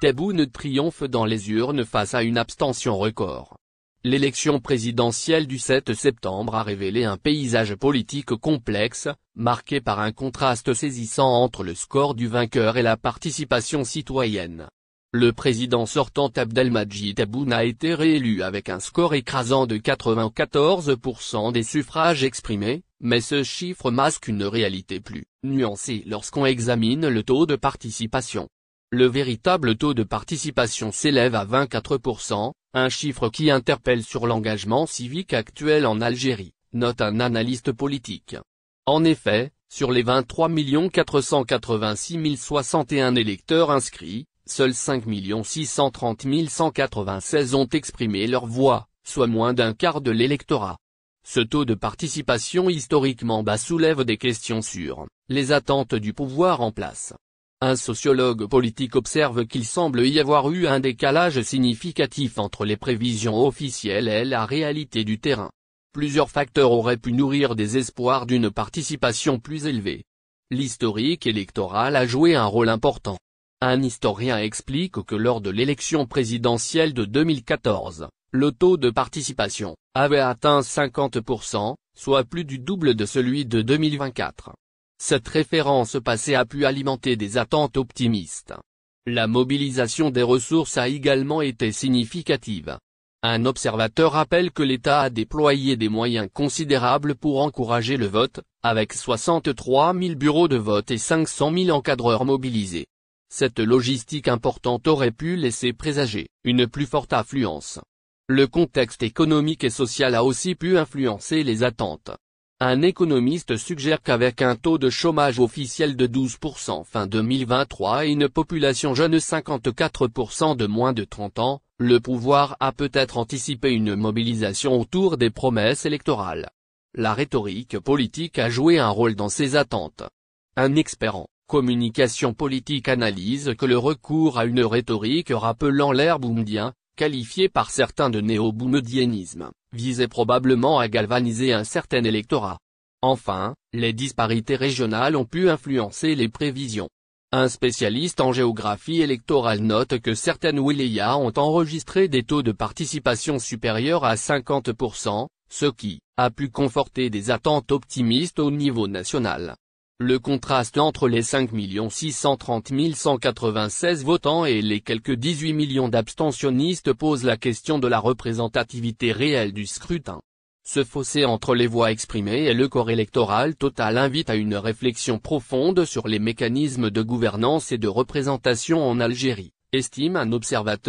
Tebboune triomphe dans les urnes face à une abstention record. L'élection présidentielle du 7 septembre a révélé un paysage politique complexe, marqué par un contraste saisissant entre le score du vainqueur et la participation citoyenne. Le président sortant Abdelmadjid Tebboune a été réélu avec un score écrasant de 94% des suffrages exprimés, mais ce chiffre masque une réalité plus nuancée lorsqu'on examine le taux de participation. Le véritable taux de participation s'élève à 24%, un chiffre qui interpelle sur l'engagement civique actuel en Algérie, note un analyste politique. En effet, sur les 23 486 061 électeurs inscrits, seuls 5 630 196 ont exprimé leur voix, soit moins d'un quart de l'électorat. Ce taux de participation historiquement bas soulève des questions sur les attentes du pouvoir en place. Un sociologue politique observe qu'il semble y avoir eu un décalage significatif entre les prévisions officielles et la réalité du terrain. Plusieurs facteurs auraient pu nourrir des espoirs d'une participation plus élevée. L'historique électoral a joué un rôle important. Un historien explique que lors de l'élection présidentielle de 2014, le taux de participation avait atteint 50%, soit plus du double de celui de 2024. Cette référence passée a pu alimenter des attentes optimistes. La mobilisation des ressources a également été significative. Un observateur rappelle que l'État a déployé des moyens considérables pour encourager le vote, avec 63 000 bureaux de vote et 500 000 encadreurs mobilisés. Cette logistique importante aurait pu laisser présager une plus forte affluence. Le contexte économique et social a aussi pu influencer les attentes. Un économiste suggère qu'avec un taux de chômage officiel de 12% fin 2023 et une population jeune 54% de moins de 30 ans, le pouvoir a peut-être anticipé une mobilisation autour des promesses électorales. La rhétorique politique a joué un rôle dans ces attentes. Un expert en communication politique analyse que le recours à une rhétorique rappelant l'ère boumedienne, qualifié par certains de néo-boumedienisme, visait probablement à galvaniser un certain électorat. Enfin, les disparités régionales ont pu influencer les prévisions. Un spécialiste en géographie électorale note que certaines wilayas ont enregistré des taux de participation supérieurs à 50%, ce qui a pu conforter des attentes optimistes au niveau national. Le contraste entre les 5 630 196 votants et les quelques 18 millions d'abstentionnistes pose la question de la représentativité réelle du scrutin. Ce fossé entre les voix exprimées et le corps électoral total invite à une réflexion profonde sur les mécanismes de gouvernance et de représentation en Algérie, estime un observateur